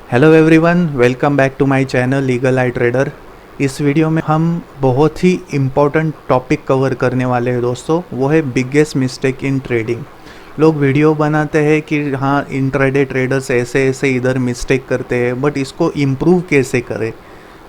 Hello everyone, welcome back to my channel legal I trader. इस video में हम बहुत ही इम्पोर्टेंट टॉपिक कवर करने वाले हैं दोस्तों। वो है बिगेस्ट मिस्टेक इन ट्रेडिंग। लोग वीडियो बनाते हैं कि हाँ, इंट्राडे ट्रेडर्स ऐसे ऐसे इधर मिस्टेक करते हैं, बट इसको इम्प्रूव कैसे करें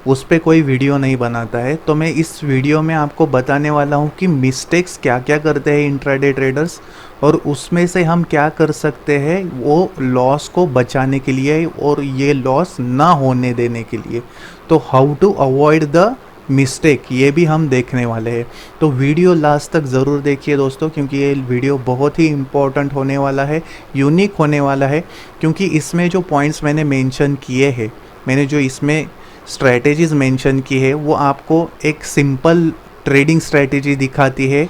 उस पर कोई वीडियो नहीं बनाता है। तो मैं इस वीडियो में आपको बताने वाला हूँ कि मिस्टेक्स क्या क्या करते हैं इंट्राडे ट्रेडर्स, और उसमें से हम क्या कर सकते हैं वो लॉस को बचाने के लिए और ये लॉस ना होने देने के लिए। तो how to avoid the mistake, ये भी हम देखने वाले हैं। तो वीडियो लास्ट तक ज़रूर देखिए दोस्तों, क्योंकि ये वीडियो बहुत ही इम्पोर्टेंट होने वाला है, यूनिक होने वाला है। क्योंकि इसमें जो पॉइंट्स मैंने मेंशन किए हैं, मैंने जो इसमें स्ट्रैटेजीज़ मेंशन की है, वो आपको एक सिंपल ट्रेडिंग स्ट्रैटेजी दिखाती है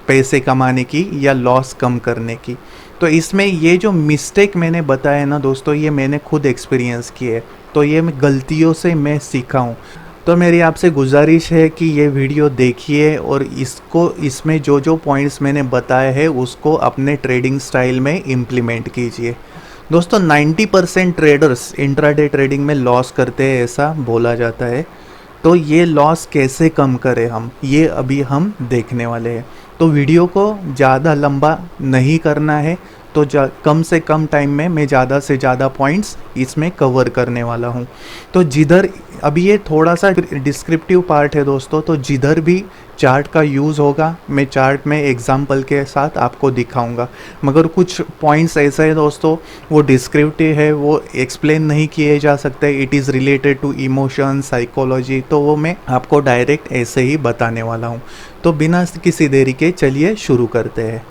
पैसे कमाने की या लॉस कम करने की। तो इसमें ये जो मिस्टेक मैंने बताया ना दोस्तों, ये मैंने खुद एक्सपीरियंस की है। तो ये गलतियों से मैं सीखा हूँ। तो मेरी आपसे गुजारिश है कि ये वीडियो देखिए और इसमें जो जो पॉइंट्स मैंने बताए हैं उसको अपने ट्रेडिंग स्टाइल में इम्प्लीमेंट कीजिए। दोस्तों 90% ट्रेडर्स इंट्राडे ट्रेडिंग में लॉस करते हैं, ऐसा बोला जाता है। तो ये लॉस कैसे कम करें हम, ये अभी हम देखने वाले हैं। तो वीडियो को ज़्यादा लंबा नहीं करना है, तो कम से कम टाइम में मैं ज़्यादा से ज़्यादा पॉइंट्स इसमें कवर करने वाला हूँ। तो जिधर अभी ये थोड़ा सा डिस्क्रिप्टिव पार्ट है दोस्तों, तो जिधर भी चार्ट का यूज़ होगा मैं चार्ट में एग्जांपल के साथ आपको दिखाऊंगा। मगर कुछ पॉइंट्स ऐसे हैं दोस्तों, वो डिस्क्रिप्टिव है, वो एक्सप्लेन नहीं किए जा सकते। It is related to emotion, psychology, तो वो मैं आपको डायरेक्ट ऐसे ही बताने वाला हूँ। तो बिना किसी देरी के चलिए शुरू करते हैं।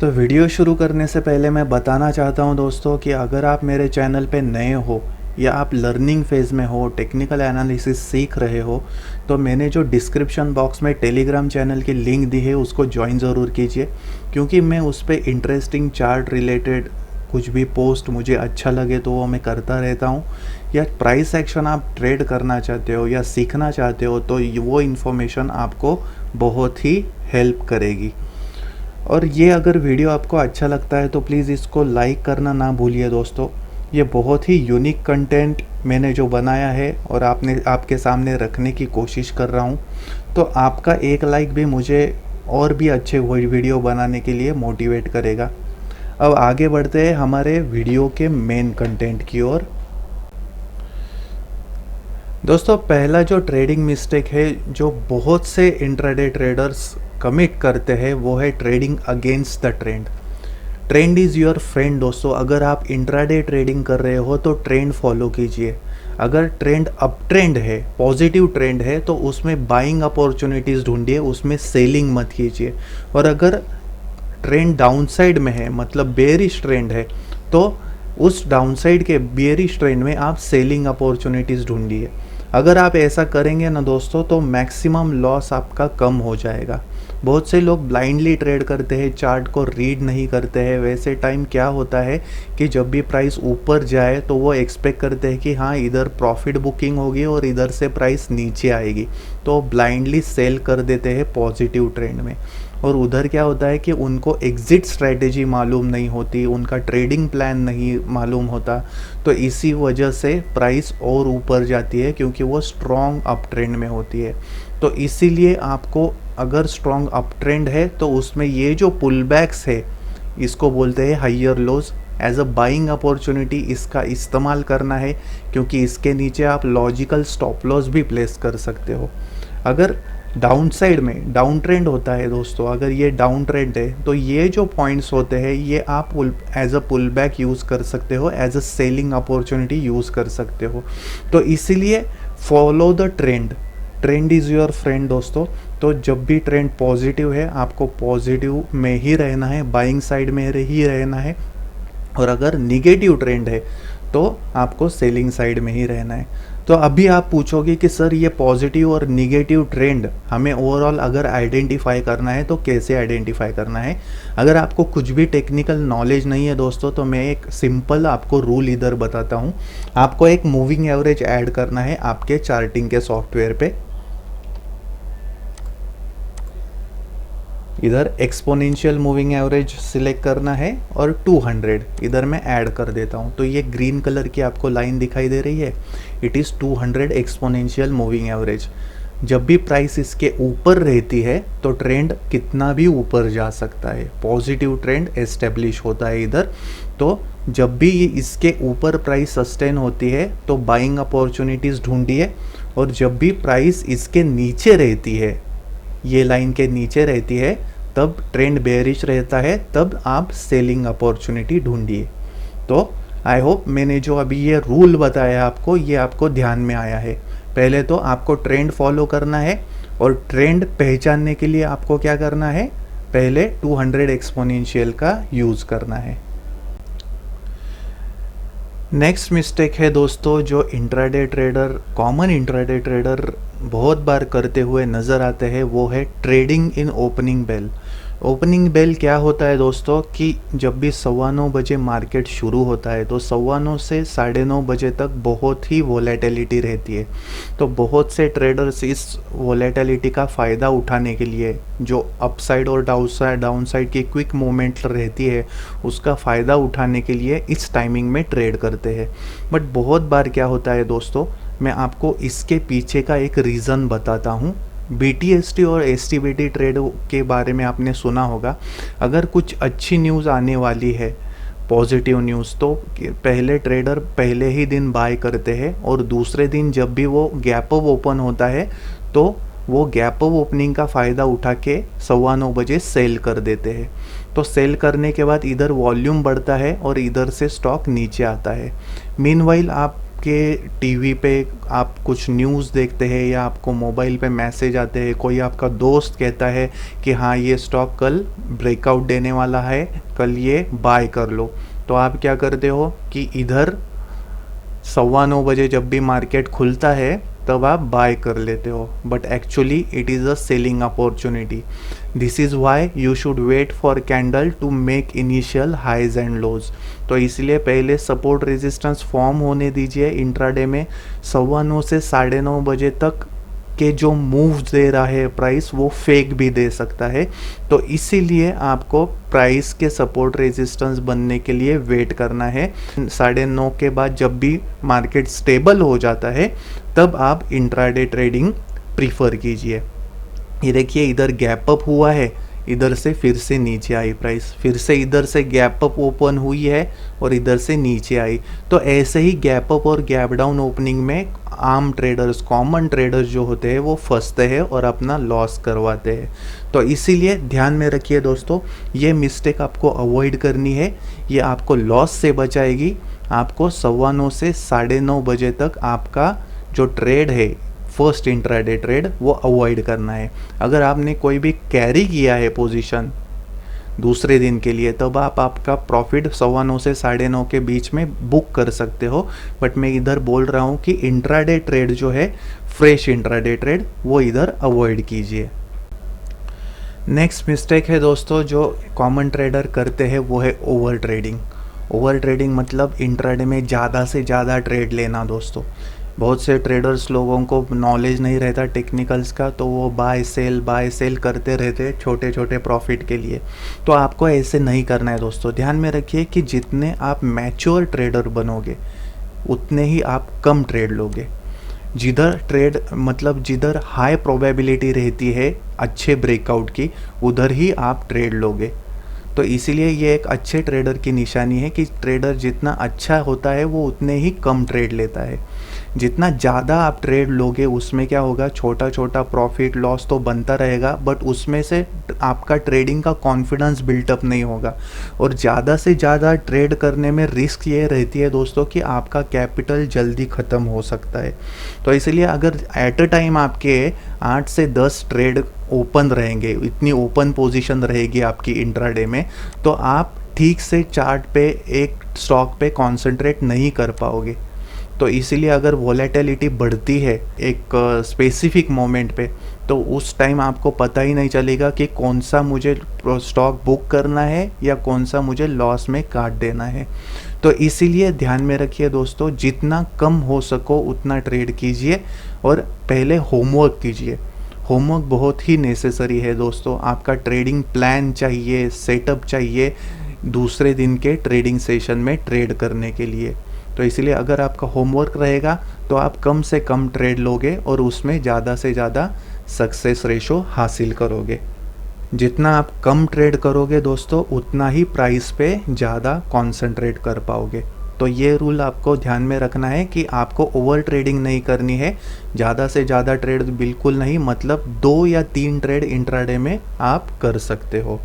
तो वीडियो शुरू करने से पहले मैं बताना चाहता हूं दोस्तों कि अगर आप मेरे चैनल पे नए हो या आप लर्निंग फेज़ में हो, टेक्निकल एनालिसिस सीख रहे हो, तो मैंने जो डिस्क्रिप्शन बॉक्स में टेलीग्राम चैनल की लिंक दी है उसको ज्वाइन ज़रूर कीजिए। क्योंकि मैं उस पर इंटरेस्टिंग चार्ट रिलेटेड कुछ भी पोस्ट मुझे अच्छा लगे तो वो मैं करता रहता हूँ। या प्राइस एक्शन आप ट्रेड करना चाहते हो या सीखना चाहते हो तो वो इन्फॉर्मेशन आपको बहुत ही हेल्प करेगी। और ये अगर वीडियो आपको अच्छा लगता है तो प्लीज़ इसको लाइक करना ना भूलिए दोस्तों। ये बहुत ही यूनिक कंटेंट मैंने जो बनाया है और आपके सामने रखने की कोशिश कर रहा हूँ। तो आपका एक लाइक भी मुझे और भी अच्छे वीडियो बनाने के लिए मोटिवेट करेगा। अब आगे बढ़ते हैं हमारे वीडियो के मेन कंटेंट की ओर। दोस्तों पहला जो ट्रेडिंग मिस्टेक है जो बहुत से इंट्राडे ट्रेडर्स कमिट करते हैं वो है trading against the trend. Trend is your friend दोस्तों। अगर आप इंट्राडे ट्रेडिंग कर रहे हो तो ट्रेंड फॉलो कीजिए। अगर ट्रेंड अप ट्रेंड है, पॉजिटिव ट्रेंड है, तो उसमें बाइंग अपॉर्चुनिटीज़ ढूंढिए, उसमें सेलिंग मत कीजिए। और अगर ट्रेंड डाउनसाइड में है, मतलब बेयरिश ट्रेंड है, तो उस डाउनसाइड के बेयरिश ट्रेंड में आप सेलिंग अपॉर्चुनिटीज़ ढूंढिए। अगर आप ऐसा करेंगे ना दोस्तों तो मैक्सिमम लॉस आपका कम हो जाएगा। बहुत से लोग ब्लाइंडली ट्रेड करते हैं, चार्ट को रीड नहीं करते हैं। वैसे टाइम क्या होता है कि जब भी प्राइस ऊपर जाए तो वो एक्सपेक्ट करते हैं कि हाँ इधर प्रॉफिट बुकिंग होगी और इधर से प्राइस नीचे आएगी, तो ब्लाइंडली सेल कर देते हैं पॉजिटिव ट्रेंड में। और उधर क्या होता है कि उनको एग्जिट स्ट्रैटेजी मालूम नहीं होती, उनका ट्रेडिंग प्लान नहीं मालूम होता। तो इसी वजह से प्राइस और ऊपर जाती है, क्योंकि वो स्ट्रॉन्ग अप ट्रेंड में होती है। तो इसीलिए आपको अगर स्ट्रॉन्ग अप ट्रेंड है तो उसमें ये जो पुल बैक्स है, इसको बोलते हैं higher lows, as a buying opportunity इसका इस्तेमाल करना है। क्योंकि इसके नीचे आप लॉजिकल स्टॉप लॉस भी प्लेस कर सकते हो। अगर डाउन साइड में डाउन ट्रेंड होता है दोस्तों, अगर ये डाउन ट्रेंड है तो ये जो पॉइंट्स होते हैं ये आप as a pullback use कर सकते हो, as a selling opportunity use कर सकते हो। तो इसीलिए follow the trend, trend is your friend दोस्तों। तो जब भी ट्रेंड पॉजिटिव है आपको पॉजिटिव में ही रहना है, बाइंग साइड में ही रहना है। और अगर निगेटिव ट्रेंड है तो आपको सेलिंग साइड में ही रहना है। तो अभी आप पूछोगे कि सर ये पॉजिटिव और निगेटिव ट्रेंड हमें ओवरऑल अगर आइडेंटिफाई करना है तो कैसे आइडेंटिफाई करना है। अगर आपको कुछ भी टेक्निकल नॉलेज नहीं है दोस्तों तो मैं एक सिंपल आपको रूल इधर बताता हूँ। आपको एक मूविंग एवरेज ऐड करना है आपके चार्टिंग के सॉफ्टवेयर पे। इधर एक्सपोनेंशियल मूविंग एवरेज सिलेक्ट करना है और 200 इधर मैं ऐड कर देता हूँ। तो ये ग्रीन कलर की आपको लाइन दिखाई दे रही है, it is 200 exponential moving average. जब भी प्राइस इसके ऊपर रहती है तो ट्रेंड कितना भी ऊपर जा सकता है, पॉजिटिव ट्रेंड एस्टेब्लिश होता है इधर। तो जब भी ये इसके ऊपर प्राइस सस्टेन होती है तो बाइंग अपॉर्चुनिटीज़ ढूंढिए, और जब भी प्राइस इसके नीचे रहती है, ये लाइन के नीचे रहती है, तब ट्रेंड बेयरिश रहता है, तब आप सेलिंग अपॉर्चुनिटी ढूंढिए। तो आई होप मैंने जो अभी ये रूल बताया आपको, ये आपको ध्यान में आया है। पहले तो आपको ट्रेंड फॉलो करना है, और ट्रेंड पहचानने के लिए आपको क्या करना है, पहले 200 एक्सपोनेंशियल का यूज़ करना है। नेक्स्ट मिस्टेक है दोस्तों जो intraday trader, common intraday trader बहुत बार करते हुए नज़र आते हैं, वो है trading in opening bell. Opening bell क्या होता है दोस्तों कि जब भी 9:15 बजे मार्केट शुरू होता है तो 9:15 से 9:30 बजे तक बहुत ही वोलेटिलिटी रहती है। तो बहुत से ट्रेडर्स इस वोलेटिलिटी का फ़ायदा उठाने के लिए, जो अपसाइड और डाउनसाइड की क्विक मूवमेंट रहती है, उसका फ़ायदा उठाने के लिए इस टाइमिंग में ट्रेड करते हैं। बट बहुत बार क्या होता है दोस्तों, मैं आपको इसके पीछे का एक रीज़न बताता हूँ। BTST और STBT ट्रेड के बारे में आपने सुना होगा। अगर कुछ अच्छी न्यूज़ आने वाली है, पॉजिटिव न्यूज़, तो पहले ट्रेडर पहले ही दिन बाय करते हैं, और दूसरे दिन जब भी वो गैप अप ओपन होता है तो वो गैप अप ओपनिंग का फ़ायदा उठा के 9:15 बजे सेल कर देते हैं। तो सेल करने के बाद इधर वॉल्यूम बढ़ता है और इधर से स्टॉक नीचे आता है। मीनवाइल आप के टीवी पे आप कुछ न्यूज़ देखते हैं, या आपको मोबाइल पे मैसेज आते हैं, कोई आपका दोस्त कहता है कि हाँ ये स्टॉक कल ब्रेकआउट देने वाला है, कल ये बाय कर लो। तो आप क्या करते हो कि इधर 9:15 बजे जब भी मार्केट खुलता है तब आप बाय कर लेते हो, but actually it is a selling opportunity. This is why you should wait for candle to make initial highs and lows. तो इसलिए पहले सपोर्ट रेजिस्टेंस फॉर्म होने दीजिए इंट्राडे में। 9:15 से 9:30 बजे तक के जो मूव्स दे रहा है प्राइस, वो फेक भी दे सकता है। तो इसीलिए आपको प्राइस के सपोर्ट रेजिस्टेंस बनने के लिए वेट करना है। 9:30 के बाद जब भी मार्केट स्टेबल हो जाता है तब आप इंट्राडे ट्रेडिंग प्रीफर कीजिए। ये देखिए इधर गैप अप हुआ है, इधर से फिर से नीचे आई प्राइस, फिर से इधर से गैप अप ओपन हुई है और इधर से नीचे आई। तो ऐसे ही गैप अप और गैप डाउन ओपनिंग में आम ट्रेडर्स, कॉमन ट्रेडर्स जो होते हैं वो फंसते हैं और अपना लॉस करवाते हैं। तो इसीलिए ध्यान में रखिए दोस्तों, ये मिस्टेक आपको अवॉइड करनी है, ये आपको लॉस से बचाएगी। आपको 9:15 से 9:30 बजे तक आपका जो ट्रेड है, फर्स्ट इंट्राडे ट्रेड, वो अवॉइड करना है। अगर आपने कोई भी कैरी किया है पोजीशन दूसरे दिन के लिए, तब आप आपका प्रॉफिट 9:15 से 9:30 के बीच में बुक कर सकते हो। बट मैं इधर बोल रहा हूँ कि इंट्राडे ट्रेड जो है, फ्रेश इंट्राडे ट्रेड, वो इधर अवॉइड कीजिए। नेक्स्ट मिस्टेक है दोस्तों जो कॉमन ट्रेडर करते हैं, वो है ओवर ट्रेडिंग। ओवर ट्रेडिंग मतलब इंट्राडे में ज़्यादा से ज़्यादा ट्रेड लेना दोस्तों। बहुत से ट्रेडर्स लोगों को नॉलेज नहीं रहता टेक्निकल्स का, तो वो बाय सेल करते रहते छोटे छोटे प्रॉफिट के लिए। तो आपको ऐसे नहीं करना है दोस्तों। ध्यान में रखिए कि जितने आप मैच्योर ट्रेडर बनोगे उतने ही आप कम ट्रेड लोगे। जिधर हाई प्रोबेबिलिटी रहती है अच्छे ब्रेकआउट की, उधर ही आप ट्रेड लोगे। तो इसीलिए ये एक अच्छे ट्रेडर की निशानी है कि ट्रेडर जितना अच्छा होता है वो उतने ही कम ट्रेड लेता है। जितना ज़्यादा आप ट्रेड लोगे उसमें क्या होगा, छोटा छोटा प्रॉफिट लॉस तो बनता रहेगा, बट उसमें से आपका ट्रेडिंग का कॉन्फिडेंस बिल्टअप नहीं होगा। और ज़्यादा से ज़्यादा ट्रेड करने में रिस्क ये रहती है दोस्तों कि आपका कैपिटल जल्दी ख़त्म हो सकता है। तो इसलिए अगर एट अ टाइम आपके 8 से 10 ट्रेड ओपन रहेंगे, इतनी ओपन पोजीशन रहेगी आपकी इंट्राडे में, तो आप ठीक से चार्ट पे एक स्टॉक पे कंसंट्रेट नहीं कर पाओगे। तो इसीलिए अगर वोलेटिलिटी बढ़ती है एक स्पेसिफिक मोमेंट पे, तो उस टाइम आपको पता ही नहीं चलेगा कि कौन सा मुझे स्टॉक बुक करना है या कौन सा मुझे लॉस में काट देना है। तो इसीलिए ध्यान में रखिए दोस्तों, जितना कम हो सको उतना ट्रेड कीजिए और पहले होमवर्क कीजिए। होमवर्क बहुत ही नेसेसरी है दोस्तों। आपका ट्रेडिंग प्लान चाहिए, सेटअप चाहिए दूसरे दिन के ट्रेडिंग सेशन में ट्रेड करने के लिए। तो इसलिए अगर आपका होमवर्क रहेगा तो आप कम से कम ट्रेड लोगे और उसमें ज़्यादा से ज़्यादा सक्सेस रेशो हासिल करोगे। जितना आप कम ट्रेड करोगे दोस्तों, उतना ही प्राइस पे ज़्यादा कंसंट्रेट कर पाओगे। तो ये रूल आपको ध्यान में रखना है कि आपको ओवर ट्रेडिंग नहीं करनी है। ज़्यादा से ज़्यादा ट्रेड बिल्कुल नहीं, मतलब 2 या 3 ट्रेड इंट्राडे में आप कर सकते हो।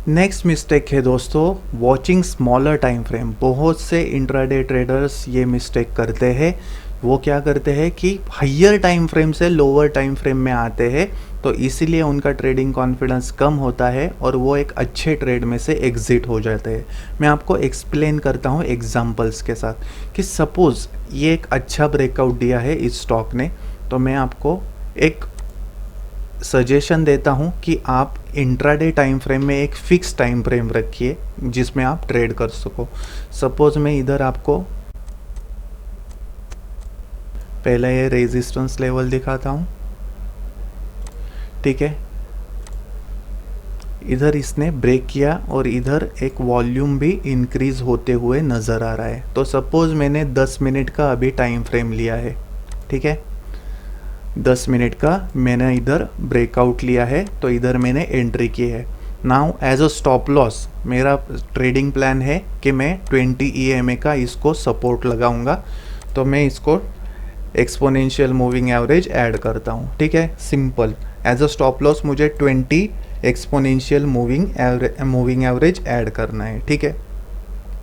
नेक्स्ट मिस्टेक है दोस्तों, वॉचिंग स्मॉलर टाइम फ्रेम। बहुत से इंट्राडे ट्रेडर्स ये मिस्टेक करते हैं। वो क्या करते हैं कि हायर टाइम फ्रेम से लोअर टाइम फ्रेम में आते हैं, तो इसीलिए उनका ट्रेडिंग कॉन्फिडेंस कम होता है और वो एक अच्छे ट्रेड में से एग्जिट हो जाते हैं। मैं आपको एक्सप्लेन करता हूँ एग्जांपल्स के साथ कि सपोज़ ये एक अच्छा ब्रेकआउट दिया है इस स्टॉक ने, तो मैं आपको एक सजेशन देता हूँ कि आप इंट्राडे टाइम फ्रेम में एक फिक्स टाइम फ्रेम रखिए जिसमें आप ट्रेड कर सको। सपोज़ मैं इधर आपको पहले ये रेजिस्टेंस लेवल दिखाता हूँ, ठीक है। इधर इसने ब्रेक किया और इधर एक वॉल्यूम भी इंक्रीज होते हुए नज़र आ रहा है। तो सपोज़ मैंने 10 मिनट का अभी टाइम फ्रेम लिया है, ठीक है। 10 मिनट का मैंने इधर ब्रेकआउट लिया है, तो इधर मैंने एंट्री की है। Now as a stop loss मेरा ट्रेडिंग प्लान है कि मैं 20 EMA का इसको सपोर्ट लगाऊंगा। तो मैं इसको एक्सपोनेंशियल मूविंग एवरेज ऐड करता हूँ, ठीक है। Simple, as a stop loss मुझे 20 एक्सपोनेंशियल मूविंग एवरेज ऐड करना है, ठीक है।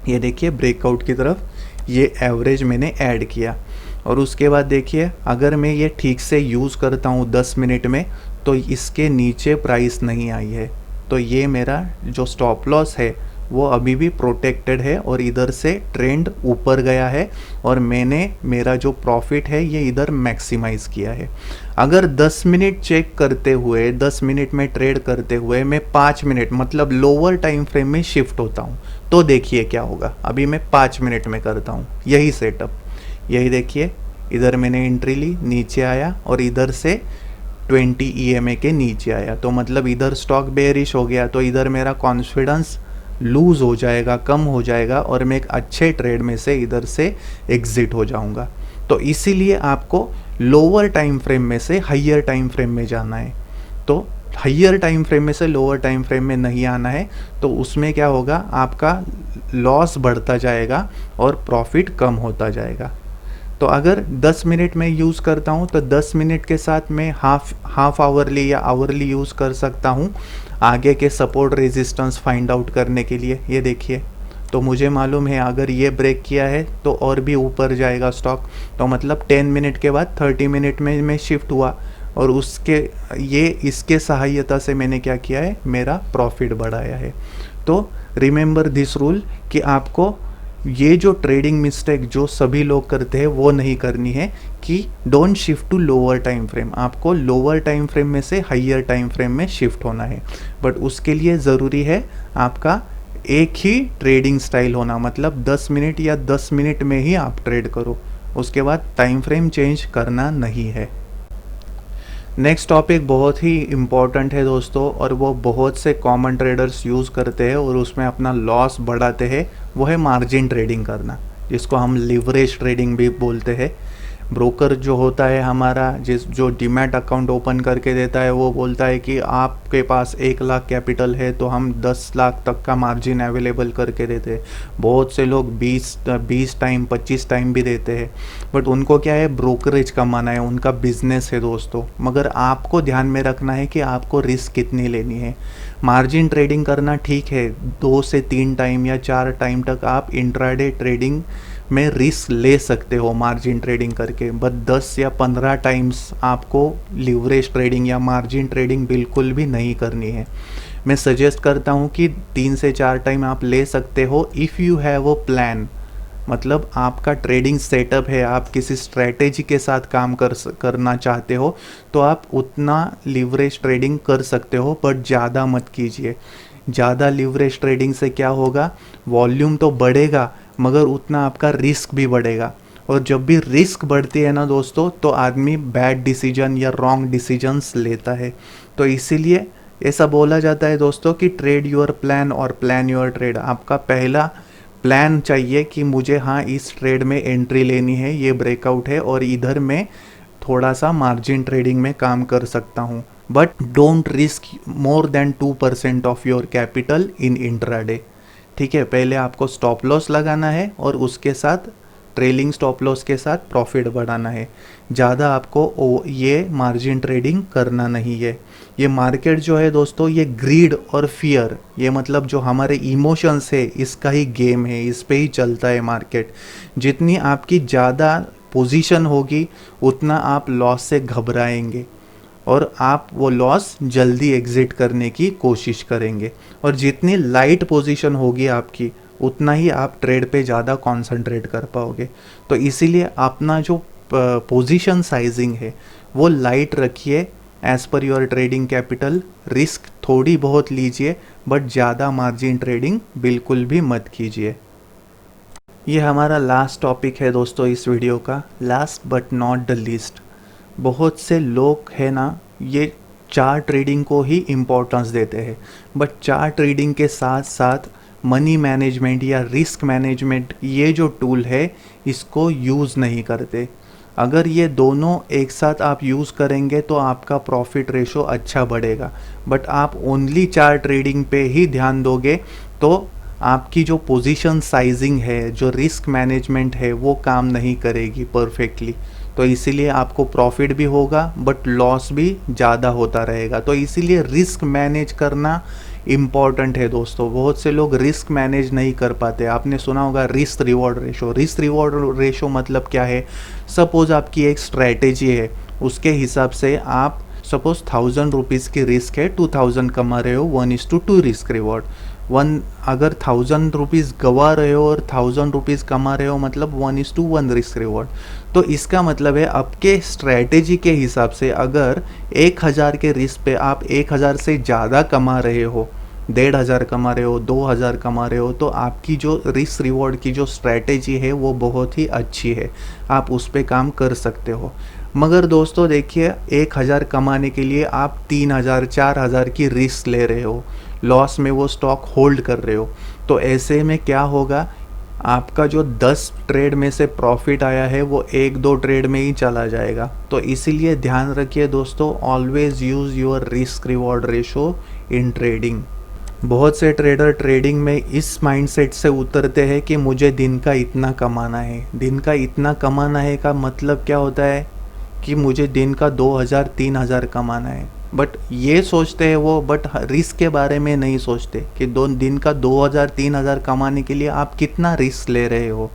ये देखिए ब्रेकआउट की तरफ ये एवरेज मैंने ऐड किया। और उसके बाद देखिए अगर मैं ये ठीक से यूज़ करता हूँ 10 मिनट में, तो इसके नीचे प्राइस नहीं आई है, तो ये मेरा जो स्टॉप लॉस है वो अभी भी प्रोटेक्टेड है और इधर से ट्रेंड ऊपर गया है और मैंने मेरा जो प्रॉफिट है ये इधर मैक्सिमाइज़ किया है। अगर 10 मिनट चेक करते हुए 10 मिनट में ट्रेड करते हुए मैं 5 मिनट मतलब लोअर टाइम फ्रेम में शिफ्ट होता हूँ, तो देखिए क्या होगा। अभी मैं 5 मिनट में करता हूँ यही सेटअप, यही देखिए इधर मैंने एंट्री ली, नीचे आया और इधर से 20 EMA के नीचे आया, तो मतलब इधर स्टॉक बेयरिश हो गया, तो इधर मेरा कॉन्फिडेंस लूज़ हो जाएगा, कम हो जाएगा और मैं एक अच्छे ट्रेड में से इधर से एग्जिट हो जाऊंगा। तो इसीलिए आपको लोअर टाइम फ्रेम में से हायर टाइम फ्रेम में जाना है। तो हायर टाइम फ्रेम में से लोअर टाइम फ्रेम में नहीं आना है, तो उसमें क्या होगा, आपका लॉस बढ़ता जाएगा और प्रॉफिट कम होता जाएगा। तो अगर 10 मिनट में यूज़ करता हूँ तो 10 मिनट के साथ मैं हाफ आवरली या आवरली यूज़ कर सकता हूँ आगे के सपोर्ट रेजिस्टेंस फाइंड आउट करने के लिए। ये देखिए, तो मुझे मालूम है अगर ये ब्रेक किया है तो और भी ऊपर जाएगा स्टॉक, तो मतलब 10 मिनट के बाद 30 मिनट में मैं शिफ्ट हुआ और इसके सहायता से मैंने क्या किया है, मेरा प्रॉफिट बढ़ाया है। तो रिमेंबर दिस रूल कि आपको ये जो ट्रेडिंग मिस्टेक जो सभी लोग करते हैं वो नहीं करनी है कि don't shift to lower time frame. आपको लोअर टाइम फ्रेम में से हायर टाइम फ्रेम में शिफ्ट होना है, बट उसके लिए ज़रूरी है आपका एक ही ट्रेडिंग स्टाइल होना, मतलब 10 मिनट या 10 मिनट में ही आप ट्रेड करो, उसके बाद टाइम फ्रेम चेंज करना नहीं है। नेक्स्ट टॉपिक बहुत ही इम्पॉर्टेंट है दोस्तों, और वो बहुत से कॉमन ट्रेडर्स यूज़ करते हैं और उसमें अपना लॉस बढ़ाते हैं, वो है मार्जिन ट्रेडिंग करना, जिसको हम लिवरेज ट्रेडिंग भी बोलते हैं। ब्रोकर जो होता है हमारा, जो डीमैट अकाउंट ओपन करके देता है, वो बोलता है कि आपके पास 1 लाख कैपिटल है तो हम 10 लाख तक का मार्जिन अवेलेबल करके देते हैं। बहुत से लोग 20 टाइम 25 टाइम भी देते हैं, बट उनको क्या है, ब्रोकरेज कमाना है, उनका बिजनेस है दोस्तों। मगर आपको ध्यान में रखना है कि आपको रिस्क कितनी लेनी है। मार्जिन ट्रेडिंग करना ठीक है, 2 से 3 टाइम या 4 टाइम तक आप इंट्राडे ट्रेडिंग में रिस्क ले सकते हो मार्जिन ट्रेडिंग करके, बट 10 या 15 टाइम्स आपको लिवरेज ट्रेडिंग या मार्जिन ट्रेडिंग बिल्कुल भी नहीं करनी है। मैं सजेस्ट करता हूँ कि 3 से 4 टाइम आप ले सकते हो if you have a plan, मतलब आपका ट्रेडिंग सेटअप है, आप किसी स्ट्रैटेजी के साथ काम करना चाहते हो तो आप उतना लिवरेज ट्रेडिंग कर सकते हो, बट ज़्यादा मत कीजिए। ज़्यादा लिवरेज ट्रेडिंग से क्या होगा, वॉल्यूम तो बढ़ेगा मगर उतना आपका रिस्क भी बढ़ेगा, और जब भी रिस्क बढ़ती है ना दोस्तों, तो आदमी बैड डिसीजन या रॉन्ग डिसीजंस लेता है। तो इसीलिए ऐसा बोला जाता है दोस्तों कि ट्रेड योर प्लान और प्लान योर ट्रेड। आपका पहला प्लान चाहिए कि मुझे हाँ इस ट्रेड में एंट्री लेनी है, ये ब्रेकआउट है और इधर मैं थोड़ा सा मार्जिन ट्रेडिंग में काम कर सकता हूँ, but don't risk more than 2% of your capital in intraday. ठीक है, पहले आपको स्टॉप लॉस लगाना है और उसके साथ ट्रेलिंग स्टॉप लॉस के साथ प्रॉफिट बढ़ाना है। ज़्यादा आपको ये मार्जिन ट्रेडिंग करना नहीं है। ये मार्केट जो है दोस्तों, ये ग्रीड और फियर, ये मतलब जो हमारे इमोशंस है, इसका ही गेम है, इस पे ही चलता है मार्केट। जितनी आपकी ज़्यादा पोजीशन होगी उतना आप लॉस से घबराएंगे और आप वो लॉस जल्दी एग्जिट करने की कोशिश करेंगे, और जितनी लाइट पोजीशन होगी आपकी उतना ही आप ट्रेड पे ज़्यादा कंसंट्रेट कर पाओगे। तो इसीलिए अपना जो पोजीशन साइजिंग है वो लाइट रखिए, as per your trading capital. Risk थोड़ी बहुत लीजिए, बट ज़्यादा मार्जिन ट्रेडिंग बिल्कुल भी मत कीजिए। ये हमारा लास्ट टॉपिक है दोस्तों इस वीडियो का, last but not the least. बहुत से लोग है ना, ये चार्ट ट्रेडिंग को ही इम्पोर्टेंस देते हैं, बट चार्ट ट्रेडिंग के साथ साथ मनी मैनेजमेंट या रिस्क मैनेजमेंट, ये जो टूल है इसको यूज़ नहीं करते। अगर ये दोनों एक साथ आप यूज़ करेंगे तो आपका प्रॉफिट रेशो अच्छा बढ़ेगा, बट आप ओनली चार्ट ट्रेडिंग पे ही ध्यान दोगे तो आपकी जो पोजीशन साइजिंग है, जो रिस्क मैनेजमेंट है, वो काम नहीं करेगी परफेक्टली। तो इसीलिए आपको प्रॉफिट भी होगा बट लॉस भी ज़्यादा होता रहेगा। तो इसीलिए रिस्क मैनेज करना इम्पॉर्टेंट है दोस्तों। बहुत से लोग रिस्क मैनेज नहीं कर पाते। आपने सुना होगा risk reward ratio. Risk reward ratio मतलब क्या है? सपोज आपकी एक स्ट्रैटेजी है, उसके हिसाब से आप सपोज 1000 रुपीज़ की रिस्क है, 2000 कमा रहे हो, 1:2 रिस्क रिवॉर्ड। अगर 1000 रुपीज़ गवा रहे हो और 1000 रुपीज़ कमा रहे हो, मतलब 1:1 रिस्क रिवॉर्ड। तो इसका मतलब है आपके स्ट्रैटेजी के हिसाब से अगर 1000 के रिस्क पे आप 1000 से ज़्यादा कमा रहे हो, 1500 कमा रहे हो, 2000 कमा रहे हो, तो आपकी जो रिस्क रिवॉर्ड की जो स्ट्रैटेजी है वो बहुत ही अच्छी है, आप उस पर काम कर सकते हो। मगर दोस्तों देखिए, 1000 कमाने के लिए आप 3000 4000 की रिस्क ले रहे हो, लॉस में वो स्टॉक होल्ड कर रहे हो। तो ऐसे में क्या होगा, आपका जो 10 ट्रेड में से प्रॉफिट आया है वो 1-2 ट्रेड में ही चला जाएगा। तो इसीलिए ध्यान रखिए दोस्तों, always use your risk reward ratio in trading. बहुत से ट्रेडर ट्रेडिंग में इस माइंडसेट से उतरते हैं कि मुझे दिन का इतना कमाना है। दिन का इतना कमाना है का मतलब क्या होता है कि मुझे दिन का 2000-3000 कमाना है, बट ये सोचते हैं वो, बट रिस्क के बारे में नहीं सोचते कि दिन का 2000-3000 कमाने के लिए आप कितना रिस्क ले रहे हो।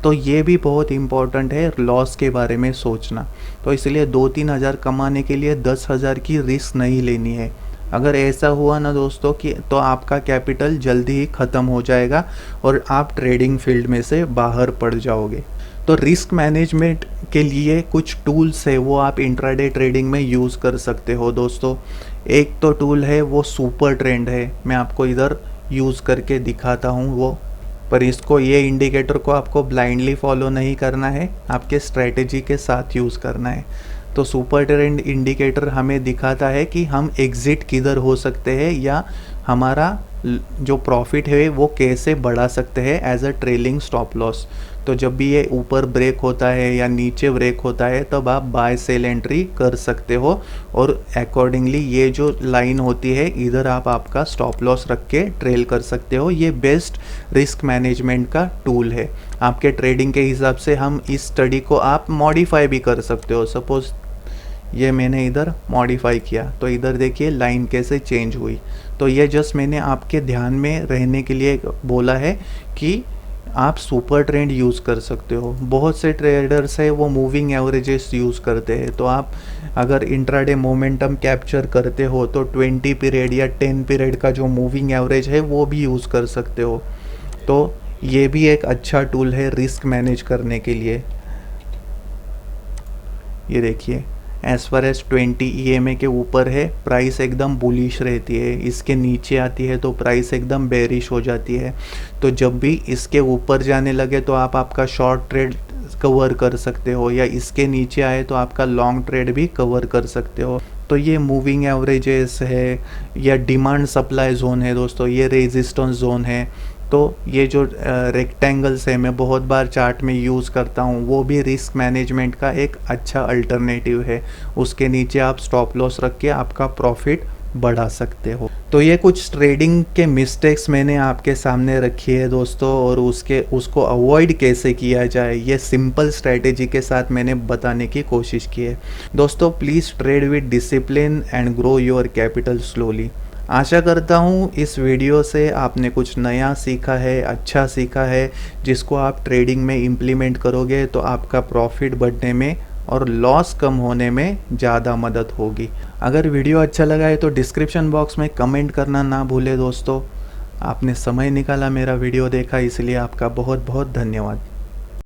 तो ये भी बहुत इम्पॉर्टेंट है लॉस के बारे में सोचना। तो इसलिए 2-3 हज़ार कमाने के लिए 10,000 की रिस्क नहीं लेनी है। अगर ऐसा हुआ ना दोस्तों कि तो आपका कैपिटल जल्दी ही ख़त्म हो जाएगा और आप ट्रेडिंग फील्ड में से बाहर पड़ जाओगे। तो रिस्क मैनेजमेंट के लिए कुछ टूल्स है वो आप इंट्राडे ट्रेडिंग में यूज़ कर सकते हो दोस्तों। एक तो टूल है वो सुपर ट्रेंड है, मैं आपको इधर यूज़ करके दिखाता हूँ वो। पर इसको, ये इंडिकेटर को आपको ब्लाइंडली फॉलो नहीं करना है, आपके स्ट्रेटेजी के साथ यूज़ करना है। तो सुपर ट्रेंड इंडिकेटर हमें दिखाता है कि हम एग्ज़िट किधर हो सकते हैं या हमारा जो प्रॉफिट है वो कैसे बढ़ा सकते हैं as a trailing stop loss. तो जब भी ये ऊपर ब्रेक होता है या नीचे ब्रेक होता है तब आप बाय सेल एंट्री कर सकते हो और अकॉर्डिंगली ये जो लाइन होती है इधर आप आपका स्टॉप लॉस रख के ट्रेल कर सकते हो। ये बेस्ट रिस्क मैनेजमेंट का टूल है। आपके ट्रेडिंग के हिसाब से हम इस स्टडी को आप मॉडिफाई भी कर सकते हो। सपोज ये मैंने इधर मॉडिफाई किया तो इधर देखिए लाइन कैसे चेंज हुई। तो ये जस्ट मैंने आपके ध्यान में रहने के लिए बोला है कि आप सुपर ट्रेंड यूज़ कर सकते हो। बहुत से ट्रेडर्स है वो मूविंग एवरेजेस यूज़ करते हैं। तो आप अगर इंट्राडे मोमेंटम कैप्चर करते हो तो 20 पीरियड या 10 पीरियड का जो मूविंग एवरेज है वो भी यूज़ कर सकते हो। तो ये भी एक अच्छा टूल है रिस्क मैनेज करने के लिए। ये देखिए, एज फार एज 20 EMA के ऊपर है प्राइस एकदम बुलिश रहती है, इसके नीचे आती है तो प्राइस एकदम बेरिश हो जाती है। तो जब भी इसके ऊपर जाने लगे तो आप आपका शॉर्ट ट्रेड कवर कर सकते हो, या इसके नीचे आए तो आपका लॉन्ग ट्रेड भी कवर कर सकते हो। तो ये मूविंग एवरेजेस है या डिमांड सप्लाई जोन है दोस्तों, ये रेजिस्टेंस जोन है। तो ये जो रेक्टेंगल्स है मैं बहुत बार चार्ट में यूज़ करता हूँ, वो भी रिस्क मैनेजमेंट का एक अच्छा अल्टरनेटिव है। उसके नीचे आप स्टॉप लॉस रख के आपका प्रॉफिट बढ़ा सकते हो। तो ये कुछ ट्रेडिंग के मिस्टेक्स मैंने आपके सामने रखी है दोस्तों, और उसको अवॉइड कैसे किया जाए ये सिंपल स्ट्रेटेजी के साथ मैंने बताने की कोशिश की है। दोस्तों please trade with discipline and grow your capital slowly. आशा करता हूँ इस वीडियो से आपने कुछ नया सीखा है, अच्छा सीखा है, जिसको आप ट्रेडिंग में इम्प्लीमेंट करोगे तो आपका प्रॉफिट बढ़ने में और लॉस कम होने में ज़्यादा मदद होगी। अगर वीडियो अच्छा लगा है तो डिस्क्रिप्शन बॉक्स में कमेंट करना ना भूले दोस्तों। आपने समय निकाला मेरा वीडियो देखा, इसलिए आपका बहुत बहुत धन्यवाद।